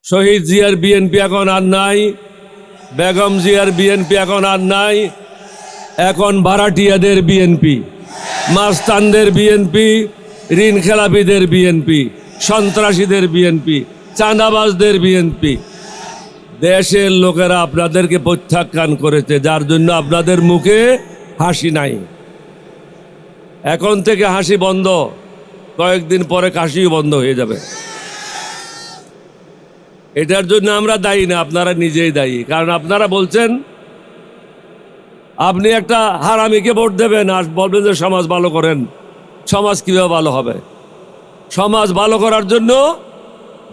শহীদ জিয়ার বিএনপি এখন আর নাই, বেগম জিয়ার বিএনপি এখন আর নাই, এখন ভাড়াটিয়াদের বিএনপি, মাস্তানদের বিএনপি, ঋণ খেলাপিদের বিএনপি, সন্ত্রাসীদের বিএনপি, চাঁদাবাজদের বিএনপি। দেশের লোকেরা আপনাদেরকে প্রত্যাখ্যান করেছে, যার জন্য আপনাদের মুখে হাসি নাই। এখন থেকে হাসি বন্ধ, কয়েকদিন পরে কাশিও বন্ধ হয়ে যাবে। এটার জন্য আমরা দায়ী না, আপনারা নিজেই দায়ী। কারণ আপনারা বলছেন আপনি একটা হারামিকে ভোট দেবেন আর বলবেন যে সমাজ ভালো করেন। সমাজ কীভাবে ভালো হবে? সমাজ ভালো করার জন্য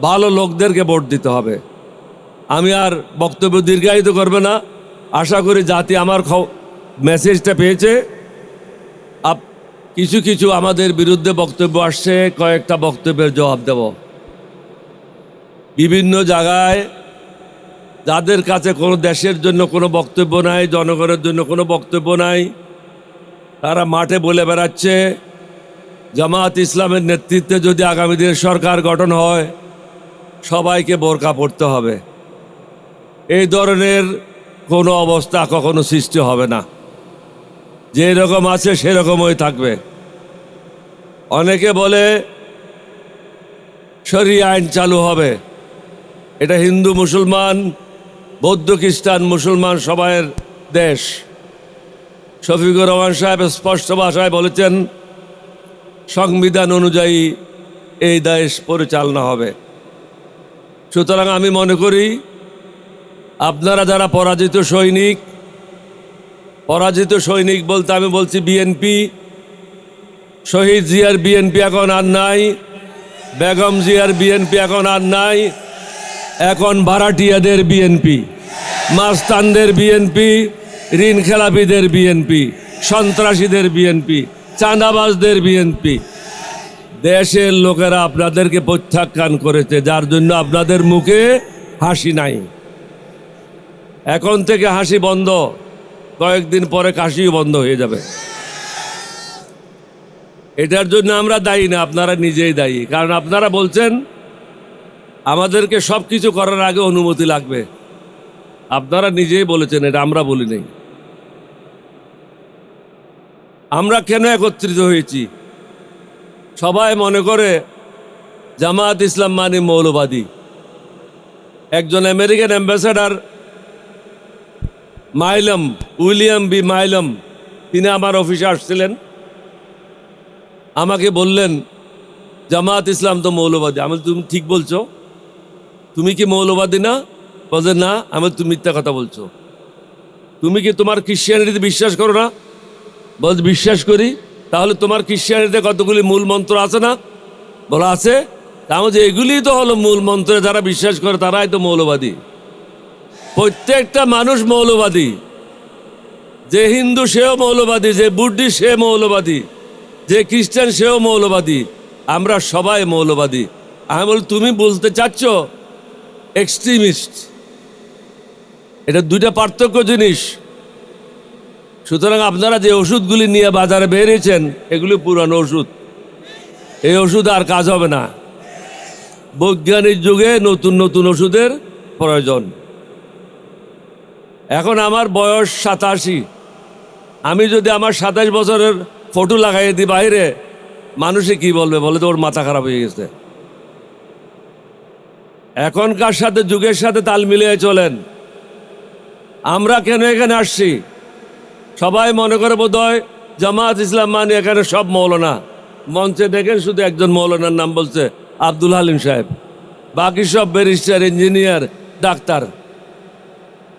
ভালো লোকদেরকে ভোট দিতে হবে। আমি আর বক্তব্য দীর্ঘায়িত করবে না। আশা করি জাতি আমার মেসেজটা পেয়েছে। কিছু কিছু আমাদের বিরুদ্ধে বক্তব্য আসছে, কয়েকটা বক্তব্যের জবাব দেব। বিভিন্ন জায়গায় যাদের কাছে কোনো দেশের জন্য কোনো বক্তব্য নাই, জনগণের জন্য কোনো বক্তব্য নাই, তারা মাঠে বলে বেড়াচ্ছে জামায়াত ইসলামের নেতৃত্বে যদি আগামী দিনের সরকার গঠন হয় সবাইকে বোরকা পড়তে হবে। এই ধরনের কোনো অবস্থা কখনো সৃষ্টি হবে না। যে রকম আছে সেরকমই থাকবে। অনেকে বলে শরিয়া আইন চালু হবে। এটা হিন্দু মুসলমান, বৌদ্ধ খ্রিস্টান মুসলমান সবাইয়ের দেশ। শফিকুর রহমান সাহেব স্পষ্ট ভাষায় বলেছেন সংবিধান অনুযায়ী এই দেশ পরিচালনা হবে। সুতরাং আমি মনে করি আপনারা যারা পরাজিত সৈনিক বলতে আমি বলছি বিএনপি, শহীদ জিয়ার বিএনপি এখন আর নাই, বেগম জিয়ার বিএনপি এখন আর নাই, এখন ভাড়াটিয়াদের বিএনপি, মাস্তানদের বিএনপি, ঋণ খেলাপিদের বিএনপি, সন্ত্রাসীদের বিএনপি, চাঁদাবাজদের বিএনপি। দেশের লোকেরা আপনাদেরকে প্রত্যাখ্যান করেছে, যার জন্য আপনাদের মুখে হাসি নাই। এখন থেকে হাসি বন্ধ, কয়েকদিন পরে কাশিও বন্ধ হয়ে যাবে। এটার জন্য আমরা দায়ী না, আপনারা নিজেই দায়ী। কারণ আপনারা বলছেন আমাদেরকে সব কিছু করার আগে অনুমতি লাগবে। আপনারা নিজেই বলেছেন, এটা আমরা বলি নাই। আমরা কেন একত্রিত হয়েছি? সবাই মনে করে জামায়াত ইসলাম মানে মৌলবাদী। একজন আমেরিকান অ্যাম্বাসেডার উইলিয়াম বি মাইলম, তিনি আমার অফিসে আসছিলেন। আমাকে বললেন জামায়াত ইসলাম তো মৌলবাদী। আমি তুমি ঠিক বলছো, তুমি কি মৌলবাদী না? বলছে না। আমি তুমি মিথ্যা কথা বলছো। তুমি কি তোমার খ্রিস্টানিটিতে বিশ্বাস করো না? বলছে বিশ্বাস করি। তাহলে তোমার খ্রিস্টানিটিতে কতগুলি মূল মন্ত্র আছে না? বলা আছে। তাহলে যে এগুলি তো হলো মূল মন্ত্রে যারা বিশ্বাস করে তারাই তো মৌলবাদী। প্রত্যেকটা মানুষ মৌলবাদী। যে হিন্দু সেও মৌলবাদী, যে বুদ্ধিস্ট সে মৌলবাদী, যে খ্রিস্টান সেও মৌলবাদী। আমরা সবাই মৌলবাদী। আমি বল তুমি বলতে চাচ্ছ এক্সট্রিমিস্ট। এটা দুইটা পার্থক্য জিনিস। সুতরাং আপনারা যে ওষুধগুলি নিয়ে বাজারে বেরিয়েছেন এগুলি পুরানো ওষুধ। এই ওষুধ আর কাজ হবে না। বৈজ্ঞানিক যুগে নতুন নতুন ওষুধের প্রয়োজন। এখন আমার বয়স 87। আমি যদি আমার 27 বছরের ফটো লাগাই দিই বাইরে, মানুষে কি বলবে? বলে তো ওর মাথা খারাপ হয়ে গেছে। এখনকার সাথে যুগের সাথে তাল মিলিয়ে চলেন। আমরা কেন এখানে আসছি? সবাই মনে করে বোধহয় জামায়াত ইসলাম মানে এখানে সব মৌলানা। মঞ্চে দেখেন শুধু একজন মৌলানার নাম বলছে, আব্দুল হালিম সাহেব। বাকি সব barrister, engineer, doctor.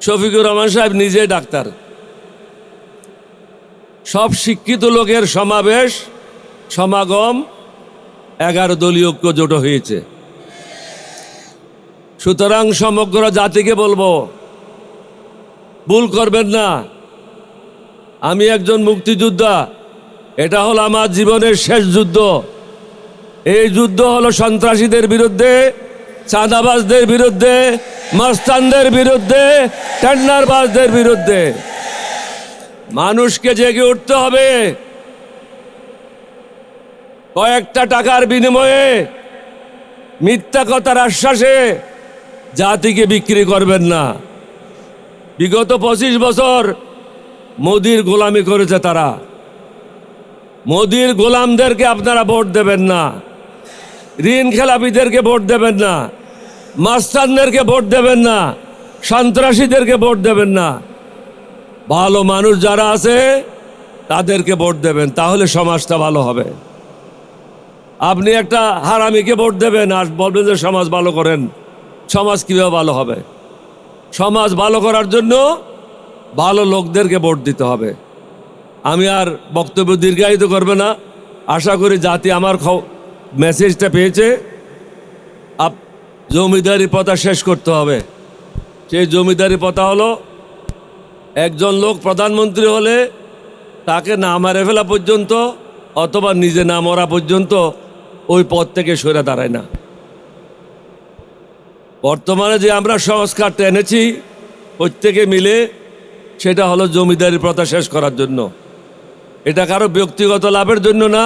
Shafiqur Rahman সাহেব নিজেই ডাক্তার। সব শিক্ষিত লোকের সমাগম 11 দলীয় ঐক্য জোট হয়েছে। সুতরাং সমগ্র জাতিকে বলবো ভুল করবেন না। আমি একজন মুক্তিযোদ্ধা। এটা হলো আমার জীবনের শেষ যুদ্ধ। এই যুদ্ধ হলো সন্ত্রাসীদের বিরুদ্ধে, চাঁদাবাজদের বিরুদ্ধে, মাস্তানদের বিরুদ্ধে, টেন্ডারবাজদের বিরুদ্ধে। মানুষকে জেগে উঠতে হবে। কয়েকটা টাকার বিনিময়ে, মিথ্যা কথার আশ্বাসে জাতিকে বিক্রি করবেন না। বিগত 25 বছর মোদির গোলামি করেছে তারা। মোদির গোলামদেরকে আপনারা ভোট দেবেন না, ঋণ খেলাপিদেরকে ভোট দেবেন না, মাস্তানদেরকে ভোট দেবেন না, সন্ত্রাসীদেরকে ভোট দেবেন না। ভালো মানুষ যারা আছে তাদেরকে ভোট দেবেন, তাহলে সমাজটা ভালো হবে। আপনি একটা হারামিকে ভোট দেবেন আর বলবেন যে সমাজ ভালো করেন, সমাজ কীভাবে ভালো হবে? সমাজ ভালো করার জন্য ভালো লোকদেরকে ভোট দিতে হবে। আমি আর বক্তব্য দীর্ঘায়িত করবে না। আশা করি জাতি আমার মেসেজটা পেয়েছে। জমিদারি প্রথা শেষ করতে হবে। সেই জমিদারি প্রথা হলো, একজন লোক প্রধানমন্ত্রী হলে তাকে না মারে ফেলা পর্যন্ত অথবা নিজে না মরা পর্যন্ত ওই পদ থেকে সরে দাঁড়ায় না। বর্তমানে যে আমরা সংস্কারটা এনেছি প্রত্যেকে মিলে, সেটা হলো জমিদারি প্রথা শেষ করার জন্য। এটা কারো ব্যক্তিগত লাভের জন্য না,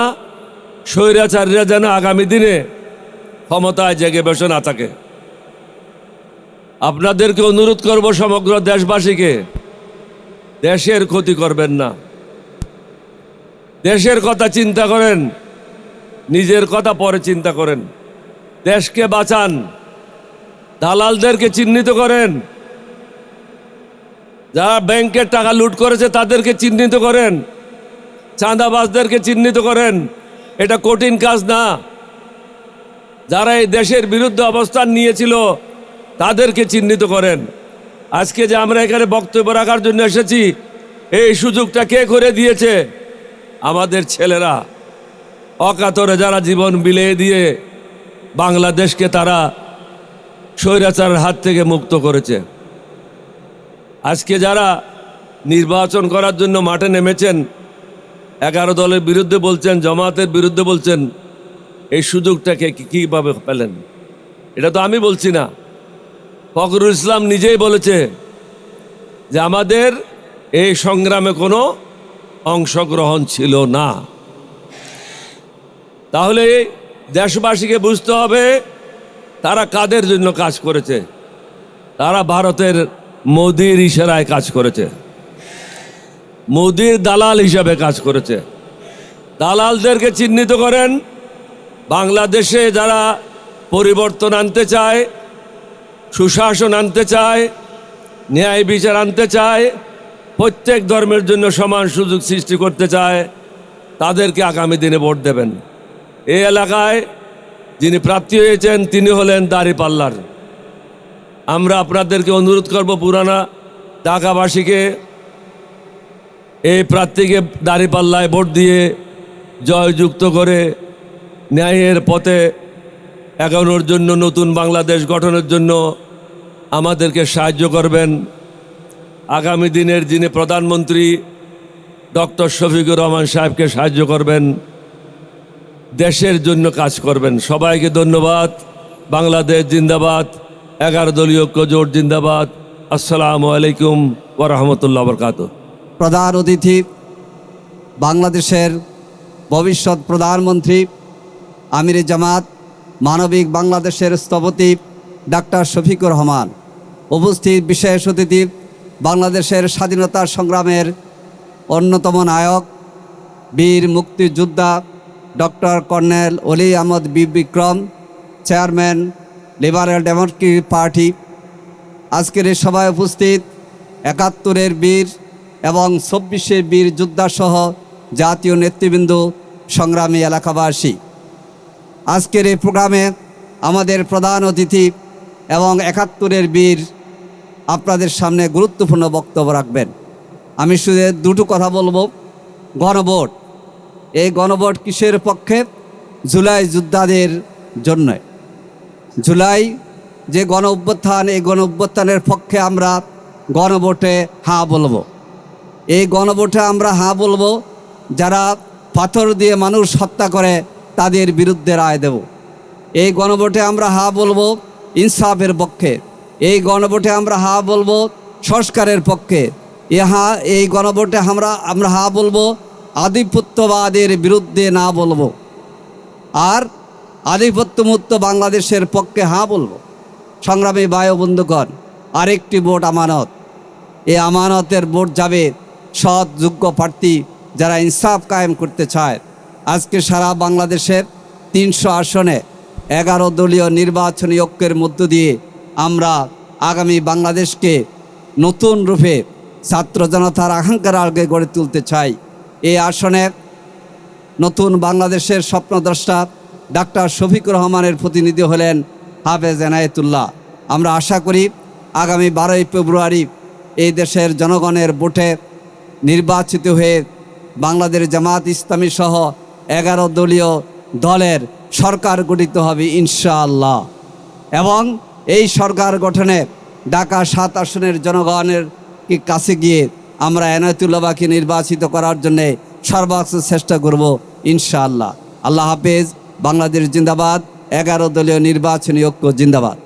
স্বৈরাচারীরা যেন আগামী দিনে ক্ষমতায় জেগে বসে না থাকে। আপনাদেরকে অনুরোধ করব, সমগ্র দেশবাসীকে, দেশের ক্ষতি করবেন না। দেশের কথা চিন্তা করেন, নিজের কথা পরে চিন্তা করেন। দেশকে বাঁচান, দালালদেরকে চিহ্নিত করেন, যারা ব্যাংকের টাকা লুট করেছে তাদেরকে চিহ্নিত করেন, চাঁদাবাজদেরকে চিহ্নিত করেন। এটা কঠিন কাজ না। যারা এই দেশের বিরুদ্ধে অবস্থান নিয়েছিল তাদেরকে চিহ্নিত করেন। আজকে যে আমরা এখানে বক্তব্য রাখার জন্য এসেছি, এই সুযোগটা কে করে দিয়েছে? আমাদের ছেলেরা, অকাতরে যারা জীবন বিলিয়ে দিয়ে বাংলাদেশকে তারা স্বৈরাচারের হাত থেকে মুক্ত করেছে। আজকে যারা নির্বাচন করার জন্য মাঠে নেমেছেন, 11 দলের বিরুদ্ধে বলছেন, জামাতের বিরুদ্ধে বলছেন, এই সুযোগটাকে কীভাবে পেলেন? এটা তো আমি বলছি না, ফখরুল ইসলাম নিজেই বলেছে যে আমাদের এই সংগ্রামে কোনো অংশগ্রহণ ছিল না। তাহলে দেশবাসীকে বুঝতে হবে তারা কাদের জন্য কাজ করেছে। তারা ভারতের মোদির ইশারায় কাজ করেছে, মোদির দালাল হিসাবে কাজ করেছে। দালালদেরকে চিহ্নিত করেন। বাংলাদেশে যারা পরিবর্তন আনতে চায়, সুশাসন আনতে চায়, ন্যায় বিচার আনতে চায়, প্রত্যেক ধর্মের জন্য সমান সুযোগ সৃষ্টি করতে চায়, তাদেরকে আগামী দিনে ভোট দেবেন। এই এলাকায় যিনি প্রার্থী হয়েছেন তিনি হলেন দাঁড়িপাল্লার। আমরা আপনাদেরকে অনুরোধ করব, পুরানা ঢাকাবাসীকে এই প্রার্থীকে দাঁড়িপাল্লায় ভোট দিয়ে জয়যুক্ত করে ন্যায়ের পথে এগোনোর জন্য, নতুন বাংলাদেশ গঠনের জন্য আমাদেরকে সাহায্য করবেন। আগামী দিনের যিনি প্রধানমন্ত্রী ডক্টর শফিকুর রহমান সাহেবকে সাহায্য করবেন, দেশের জন্য কাজ করবেন। সবাইকে ধন্যবাদ। বাংলাদেশ জিন্দাবাদ, 11 দলীয় ঐক্য জোট জিন্দাবাদ। আসসালামু আলাইকুম ওয়া রাহমাতুল্লাহি ওয়া বারাকাতুহু। প্রধান অতিথি বাংলাদেশের ভবিষ্যৎ প্রধানমন্ত্রী, আমিরে জামাত, মানবিক বাংলাদেশের স্থপতি ডাক্তার শফিকুর রহমান, উপস্থিত বিশেষ অতিথি বাংলাদেশের স্বাধীনতা সংগ্রামের অন্যতম নায়ক, বীর মুক্তিযোদ্ধা doctor colonel Oli Ahmad Bikram, chairman Liberal Democratic Party, আজকের এই সভায় উপস্থিত 71-এর বীর এবং 24-এর বীর যোদ্ধাসহ জাতীয় নেতৃবৃন্দ, সংগ্রামী এলাকাবাসী, আজকের এই প্রোগ্রামে আমাদের প্রধান অতিথি এবং 71-এর বীর আপনাদের সামনে গুরুত্বপূর্ণ বক্তব্য রাখবেন। আমি শুধু দুটো কথা বলবো। গণভোট, এই গণভোট কিসের পক্ষে? জুলাই যোদ্ধাদের জন্য। জুলাই যে গণ অভ্যুত্থান, এই গণ অভ্যুত্থানের পক্ষে আমরা গণভোটে হ্যাঁ বলবো। এই গণভোটে আমরা হ্যাঁ বলবো। যারা পাথর দিয়ে মানুষ হত্যা করে তাদের বিরুদ্ধে রায় দেব। এই গণভোটে আমরা হ্যাঁ বলবো ইনসাফের পক্ষে। এই গণভোটে আমরা হ্যাঁ বলবো সংস্কারের পক্ষে। এই গণভোটে আমরা হ্যাঁ বলবো আধিপত্যবাদের বিরুদ্ধে না বলবো, আর আধিপত্যমুক্ত বাংলাদেশের পক্ষে হ্যাঁ বলবো। সংগ্রামী ভাই ও বন্ধুগণ, আরেকটি ভোট আমানত। এই আমানতের ভোট যাবে সৎ যোগ্য প্রার্থী যারা ইনসাফ কায়েম করতে চায়। আজকে সারা বাংলাদেশের 300 আসনে 11 দলীয় নির্বাচনী ঐক্যের মধ্য দিয়ে আমরা আগামী বাংলাদেশকে নতুন রূপে ছাত্র জনতার আকাঙ্ক্ষার আগে গড়ে তুলতে চাই। এই আসনে নতুন বাংলাদেশের স্বপ্নদ্রষ্টা ডাক্তার শফিকুর রহমানের প্রতিনিধি হলেন হাফেজ এনায়েতুল্লাহ। আমরা আশা করি আগামী 12ই ফেব্রুয়ারি এই দেশের জনগণের ভোটে নির্বাচিত হয়ে বাংলাদেশ জামাত ইসলামী সহ 11 দলীয় দলের সরকার গঠিত হবে ইনশাআল্লাহ। এবং এই সরকার গঠনে ঢাকা 7 আসনের জনগণের কাছে গিয়ে আমরা এনায়েতুল্লাহকে নির্বাচিত করার জন্যে সর্বোচ্চ চেষ্টা করব ইনশাআল্লাহ। আল্লাহ হাফেজ। বাংলাদেশ জিন্দাবাদ। 11 দলীয় নির্বাচনী ঐক্য জিন্দাবাদ।